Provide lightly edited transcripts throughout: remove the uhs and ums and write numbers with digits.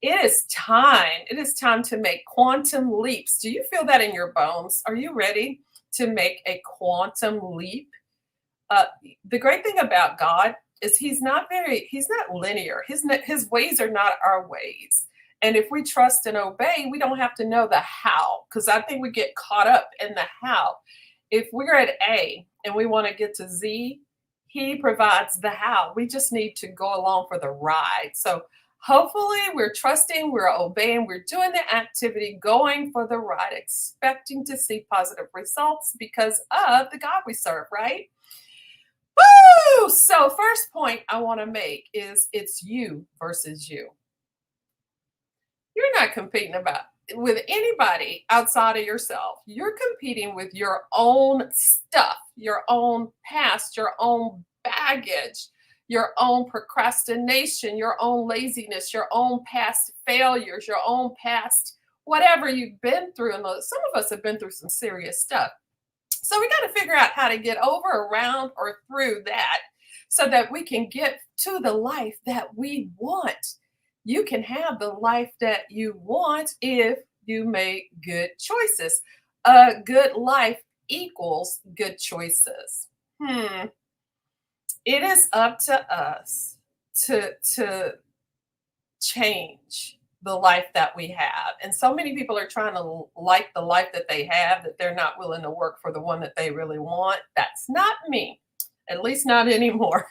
It is time. It is time to make quantum leaps. Do you feel that in your bones? Are you ready to make a quantum leap? Uh, the great thing about God is he's not linear. His ways are not our ways. And if we trust and obey, we don't have to know the how, because I think we get caught up in the how. If we're at A and we want to get to Z, he provides the how. We just need to go along for the ride. So hopefully we're trusting, we're obeying, we're doing the activity, going for the ride, expecting to see positive results because of the God we serve, right? Woo! So, first point I want to make is it's you versus you. You're not competing about with anybody outside of yourself. You're competing with your own stuff, your own past, your own baggage, your own procrastination, your own laziness, your own past failures, your own past whatever you've been through. And some of us have been through some serious stuff. So we got to figure out how to get over, around, or through that so that we can get to the life that we want. You can have the life that you want if you make good choices. A good life equals good choices. It is up to us to change the life that we have. And so many people are trying to like the life that they have that they're not willing to work for the one that they really want. That's not me, at least not anymore.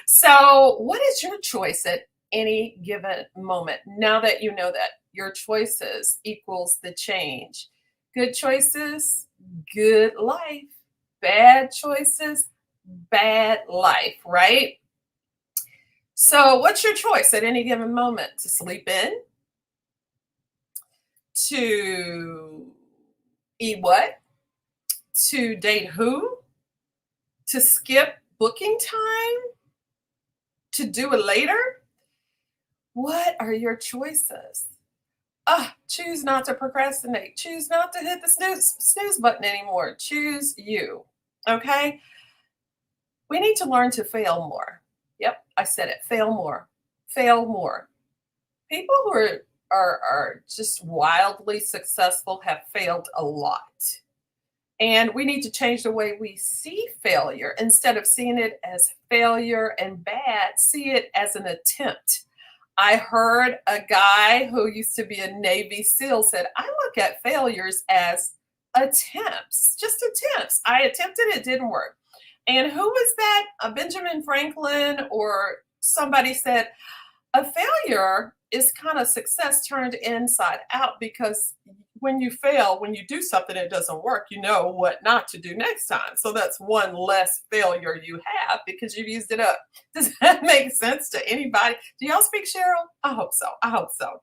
So, what is your choice at any given moment? Now that you know that your choices equals the change. Good choices, good life. Bad choices, bad life, right? So, what's your choice at any given moment? To sleep in, to eat what, to date who, to skip booking time, to do it later? What are your choices? Choose not to procrastinate. Choose not to hit the snooze button anymore. Choose you. Okay? We need to learn to fail more. Yep, I said it. Fail more. Fail more. People who are just wildly successful have failed a lot. And we need to change the way we see failure. Instead of seeing it as failure and bad, see it as an attempt. I heard a guy who used to be a Navy SEAL said, I look at failures as attempts, just attempts. I attempted, it didn't work. And who was that? Benjamin Franklin or somebody said, a failure is kind of success turned inside out because when you fail, when you do something that doesn't work, you know what not to do next time. So that's one less failure you have because you've used it up. Does that make sense to anybody? Do y'all speak, Cheryl? I hope so. I hope so.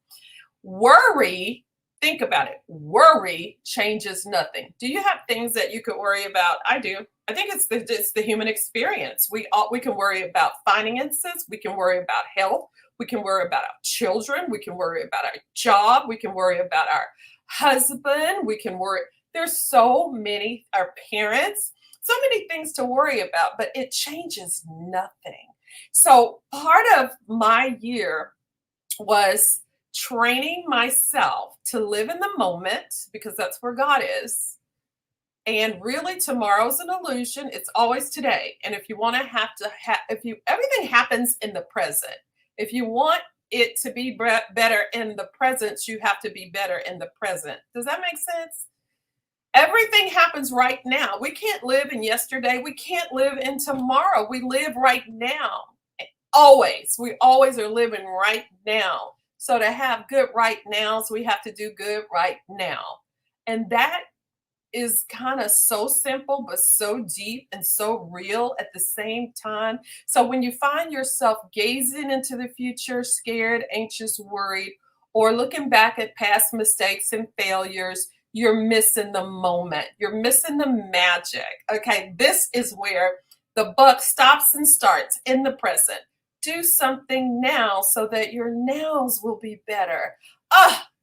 Worry, think about it. Worry changes nothing. Do you have things that you could worry about? I do. I think it's the human experience. We can worry about finances. We can worry about health. We can worry about our children. We can worry about our job. We can worry about our husband. We can worry. There's so many, our parents, so many things to worry about, but it changes nothing. So part of my year was training myself to live in the moment because that's where God is. And really, tomorrow's an illusion. It's always today. And if you want to if you, everything happens in the present. If you want it to be better in the present, you have to be better in the present. Does that make sense? Everything happens right now. We can't live in yesterday. We can't live in tomorrow. We live right now. Always. We always are living right now. So to have good right nows, we have to do good right now. And that is kind of so simple, but so deep and so real at the same time. So when you find yourself gazing into the future, scared, anxious, worried, or looking back at past mistakes and failures, you're missing the moment. You're missing the magic. Okay, this is where the buck stops and starts in the present. Do something now so that your nows will be better.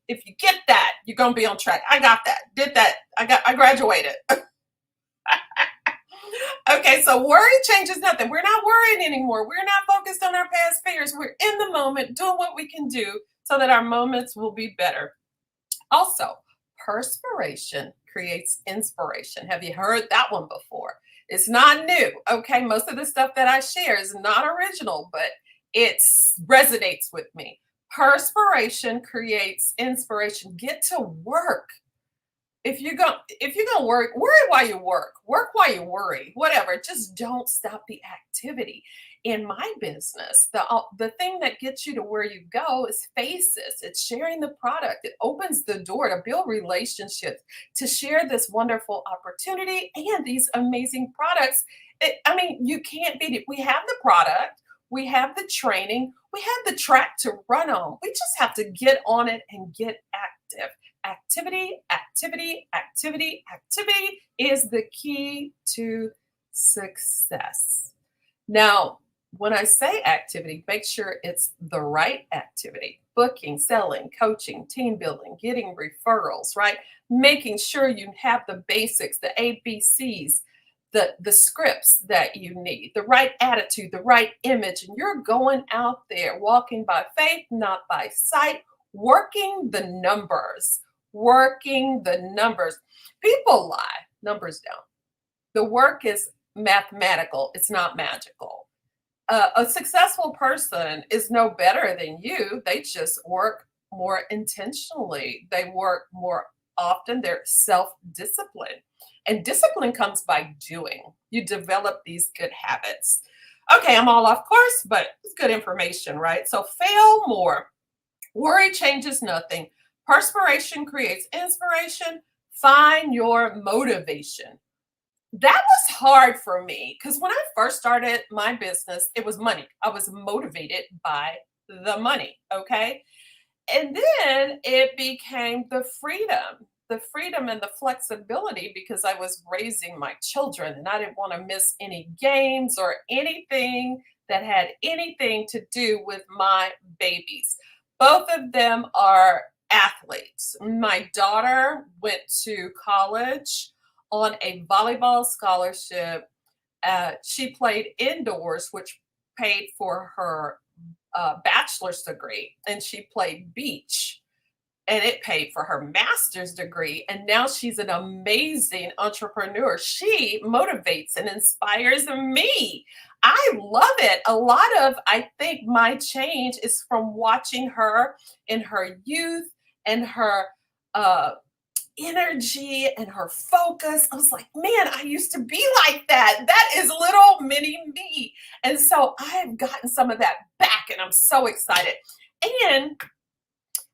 If you get that, you're gonna be on track. I got that. Did that. I graduated. Okay, so worry changes nothing. We're not worrying anymore. We're not focused on our past failures. We're in the moment doing what we can do so that our moments will be better. Also, perspiration creates inspiration. Have you heard that one before? It's not new. Okay, most of the stuff that I share is not original, but it resonates with me. Perspiration creates inspiration. Get to work. If you're gonna worry while you work while you worry, whatever. Just don't stop the activity. In my business, the thing that gets you to where you go is faces. It's sharing the product. It opens the door to build relationships, to share this wonderful opportunity and these amazing products. I mean, you can't beat it. We have the product, we have the training, we have the track to run on. We just have to get on it and get active. Activity, activity, activity, activity is the key to success. Now, when I say activity, make sure it's the right activity. Booking, selling, coaching, team building, getting referrals, right? Making sure you have the basics, the ABCs, the scripts that you need, the right attitude, the right image, and you're going out there walking by faith, not by sight, working the numbers, working the numbers. People lie, numbers don't. The work is mathematical, it's not magical. A successful person is no better than you. They just work more intentionally, they work more often, they're self disciplined. And discipline comes by doing. You develop these good habits. Okay, I'm all off course, but it's good information, right? So fail more. Worry changes nothing. Perspiration creates inspiration. Find your motivation. That was hard for me because when I first started my business, it was money. I was motivated by the money. Okay. And then it became the freedom and the flexibility because I was raising my children and I didn't want to miss any games or anything that had anything to do with my babies. Both of them are athletes. My daughter went to college on a volleyball scholarship. She played indoors, which paid for her bachelor's degree, and she played beach and it paid for her master's degree. And now she's an amazing entrepreneur. She motivates and inspires me. I love it. A lot of, I think, my change is from watching her in her youth and her uh, energy and her focus. I was like, man, I used to be like that. That is little mini me. And so I've gotten some of that back and I'm so excited. And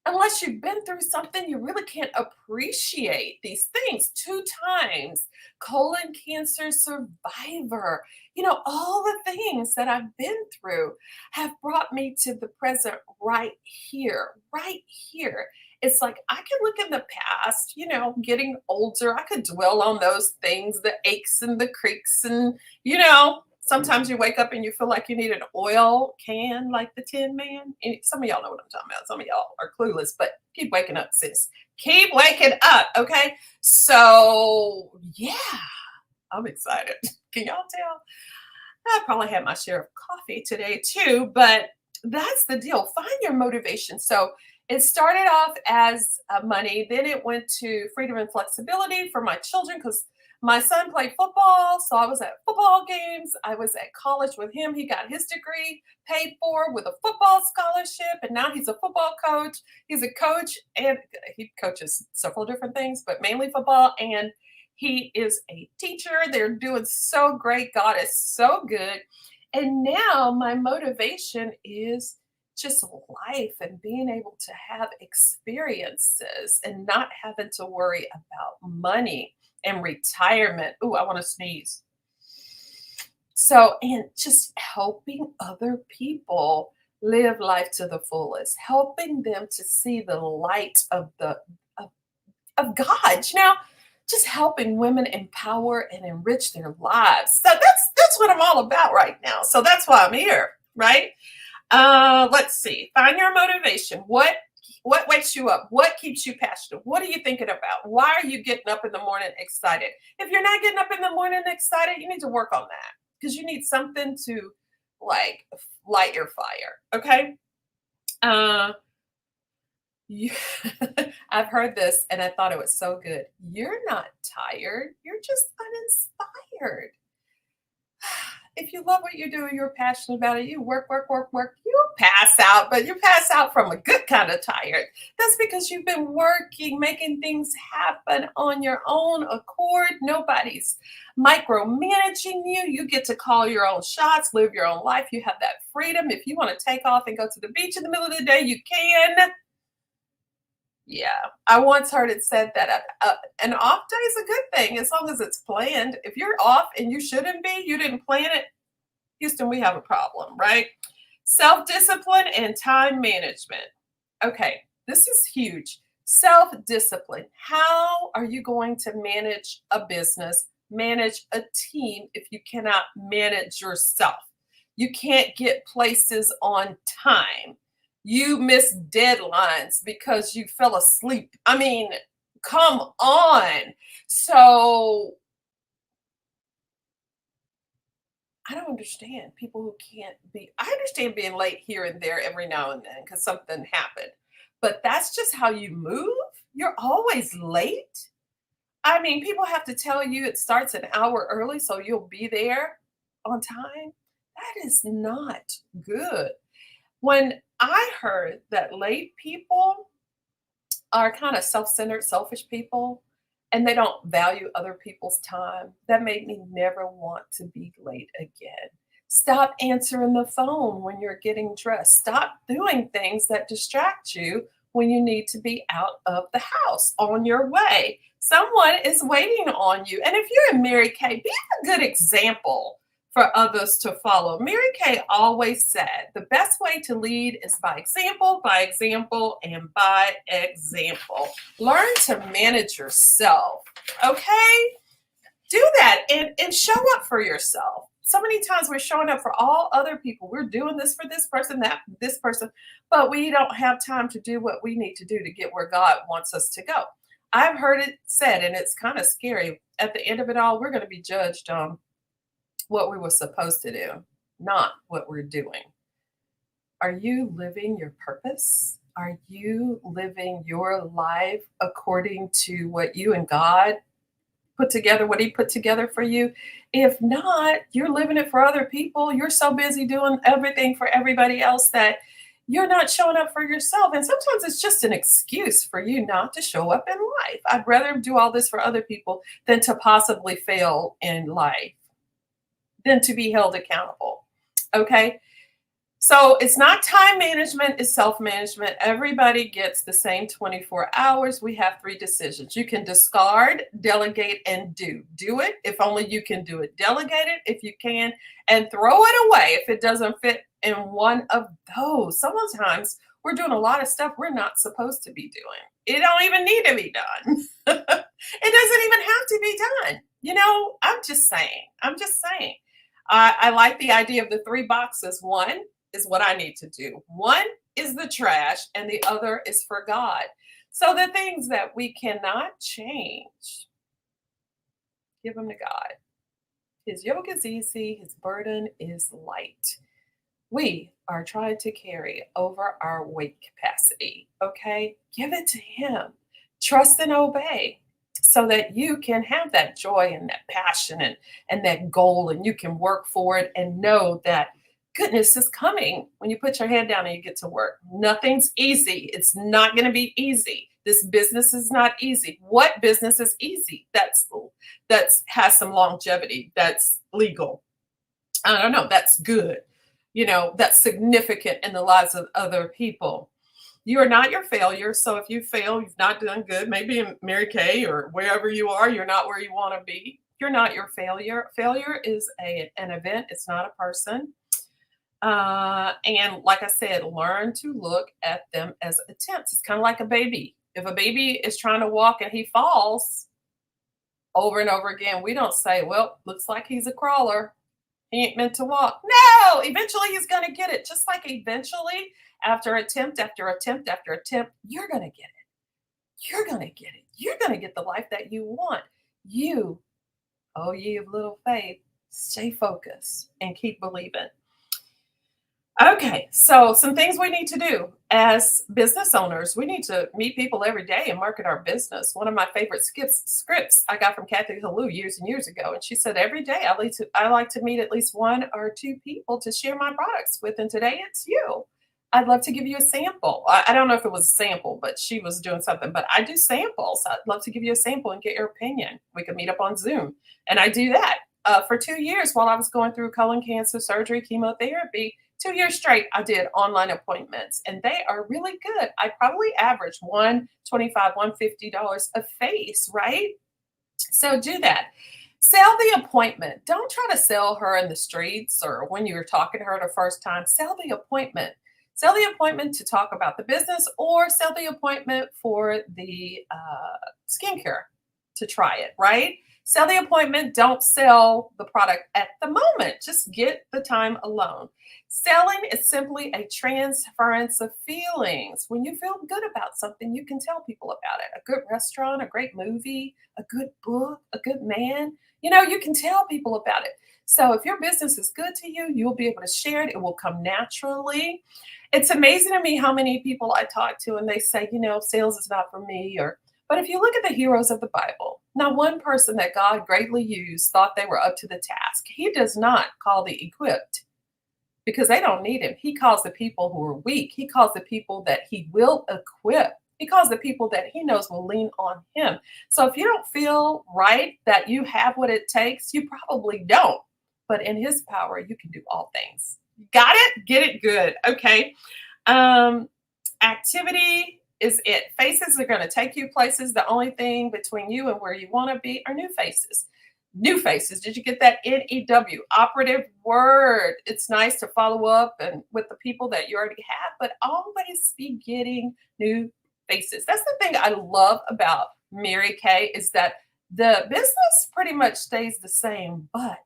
unless you've been through something, you really can't appreciate these things. 2 times colon cancer survivor. All the things that I've been through have brought me to the present right here, right here. It's like I could look in the past, getting older. I could dwell on those things, the aches and the creaks, and sometimes you wake up and you feel like you need an oil can like the Tin Man. And some of y'all know what I'm talking about. Some of y'all are clueless, but keep waking up, sis. Keep waking up, okay? So, yeah, I'm excited. Can y'all tell? I probably had my share of coffee today too, but that's the deal. Find your motivation. So it started off as money, then it went to freedom and flexibility for my children because my son played football, so I was at football games. I was at college with him. He got his degree paid for with a football scholarship, and now he's a football coach. He's a coach, and he coaches several different things, but mainly football, and he is a teacher. They're doing so great. God is so good. And now my motivation is just life and being able to have experiences and not having to worry about money and retirement. Ooh, I want to sneeze. So, and just helping other people live life to the fullest, helping them to see the light of God. Just helping women empower and enrich their lives. So that's what I'm all about right now. So that's why I'm here, right? Let's see. Find your motivation. What What wakes you up? What keeps you passionate? What are you thinking about? Why are you getting up in the morning excited? If you're not getting up in the morning excited, you need to work on that because you need something to like light your fire. Okay. Uh, you, I've heard this and I thought it was so good. You're not tired. You're just uninspired. If you love what you do, you're passionate about it, you work, work, work, work, you pass out, but you pass out from a good kind of tired. That's because you've been working, making things happen on your own accord. Nobody's micromanaging you. You get to call your own shots, live your own life. You have that freedom. If you want to take off and go to the beach in the middle of the day, you can. Yeah, I once heard it said that an off day is a good thing as long as it's planned. If you're off and you shouldn't be, you didn't plan it, Houston, we have a problem, right? Self discipline and time management. Okay, this is huge. Self discipline. How are you going to manage a business, manage a team if you cannot manage yourself? You can't get places on time. You miss deadlines because you fell asleep. I mean, come on. So I don't understand people who can't be. I understand being late here and there every now and then because something happened, but that's just how you move. You're always late. I mean, people have to tell you it starts an hour early so you'll be there on time. That is not good. When I heard that late people are kind of self-centered, selfish people, and they don't value other people's time. That made me never want to be late again. Stop answering the phone when you're getting dressed. Stop doing things that distract you when you need to be out of the house on your way. Someone is waiting on you. And if you're in Mary Kay, be a good example for others to follow. Mary Kay always said the best way to lead is by example, and by example. Learn to manage yourself. Okay? Do that and show up for yourself. So many times we're showing up for all other people. We're doing this for this person, that this person, but we don't have time to do what we need to do to get where God wants us to go. I've heard it said, and it's kind of scary. At the end of it all, we're going to be judged on what we were supposed to do, not what we're doing. Are you living your purpose? Are you living your life according to what you and God put together, what He put together for you? If not, you're living it for other people. You're so busy doing everything for everybody else that you're not showing up for yourself. And sometimes it's just an excuse for you not to show up in life. I'd rather do all this for other people than to possibly fail in life, than to be held accountable. Okay. So it's not time management, it's self management. Everybody gets the same 24 hours. We have three decisions. You can discard, delegate, and do. Do it if only you can do it. Delegate it if you can, and throw it away if it doesn't fit in one of those. Sometimes we're doing a lot of stuff we're not supposed to be doing. It don't even need to be done. It doesn't even have to be done. I'm just saying. I like the idea of the three boxes. One is what I need to do. One is the trash, and the other is for God. So the things that we cannot change, give them to God. His yoke is easy, His burden is light. We are trying to carry over our weight capacity. Okay? Give it to Him. Trust and obey, so that you can have that joy and that passion and that goal, and you can work for it and know that goodness is coming when you put your head down and you get to work. Nothing's easy. It's not going to be easy. This business is not easy. What business is easy? That's has some longevity. That's legal. I don't know. That's good. That's significant in the lives of other people. You are not your failure. So if you fail, you've not done good. Maybe in Mary Kay or wherever you are, you're not where you want to be. You're not your failure. Failure is an event. It's not a person. And like I said, learn to look at them as attempts. It's kind of like a baby. If a baby is trying to walk and he falls over and over again, we don't say, well, looks like he's a crawler. He ain't meant to walk. No, eventually he's going to get it. Just like eventually, after attempt after attempt after attempt, you're going to get it. You're going to get it. You're going to get the life that you want. You, oh, ye of little faith, stay focused and keep believing. Okay, so some things we need to do as business owners. We need to meet people every day and market our business. One of my favorite scripts I got from Kathy Halou years and years ago, and she said every day I like to meet at least one or two people to share my products with. And today it's you. I'd love to give you a sample. I don't know if it was a sample, but she was doing something. But I do samples. I'd love to give you a sample and get your opinion. We could meet up on Zoom, and I do that. For 2 years while I was going through colon cancer surgery, chemotherapy, 2 years straight, I did online appointments, and they are really good. I probably average $125, $150 a face, right? So do that. Sell the appointment. Don't try to sell her in the streets or when you're talking to her the first time. Sell the appointment. Sell the appointment to talk about the business, or sell the appointment for the skincare to try it, right? Sell the appointment. Don't sell the product at the moment. Just get the time alone. Selling is simply a transference of feelings. When you feel good about something, you can tell people about it. A good restaurant, a great movie, a good book, a good man. You can tell people about it. So if your business is good to you, you'll be able to share it. It will come naturally. It's amazing to me how many people I talk to and they say, sales is not for me, but if you look at the heroes of the Bible, not one person that God greatly used thought they were up to the task. He does not call the equipped because they don't need him. He calls the people who are weak. He calls the people that he will equip. He calls the people that he knows will lean on him. So if you don't feel right that you have what it takes, you probably don't. But in his power, you can do all things. Got it? Get it good. Okay. Activity is it. Faces are going to take you places. The only thing between you and where you want to be are new faces. New faces. Did you get that? NEW, operative word. It's nice to follow up and with the people that you already have, but always be getting new faces. That's the thing I love about Mary Kay is that the business pretty much stays the same, but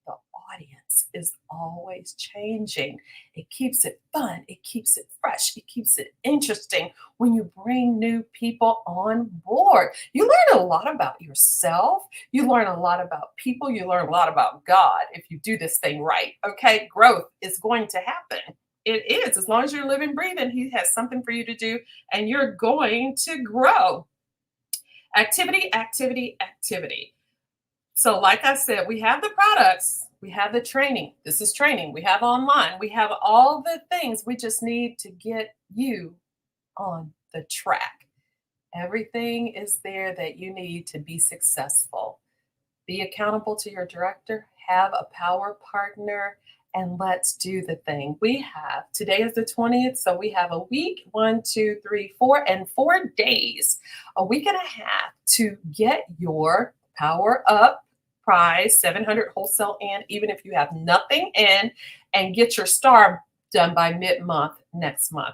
the audience is always changing. It keeps it fun. It keeps it fresh. It keeps it interesting when you bring new people on board. You learn a lot about yourself. You learn a lot about people. You learn a lot about God if you do this thing right. Okay, growth is going to happen. It is. As long as you're living, breathing, he has something for you to do, and you're going to grow. Activity, activity, activity. So, like I said, we have the products, we have the training. This is training. We have online, we have all the things. We just need to get you on the track. Everything is there that you need to be successful. Be accountable to your director, have a power partner, and let's do the thing. Today is the 20th, so we have a week, 1, 2, 3, 4, and 4 days, a week and a half to get your power up prize, 700 wholesale in, even if you have nothing in, and get your star done by mid-month next month.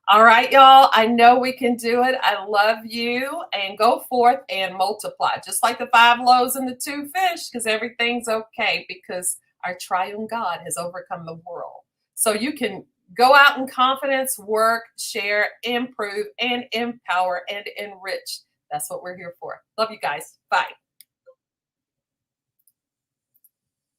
All right, y'all. I know we can do it. I love you. And go forth and multiply, just like the 5 loaves and the 2 fish, because everything's okay because our triune God has overcome the world. So you can go out in confidence, work, share, improve, and empower and enrich. That's what we're here for. Love you guys. Bye.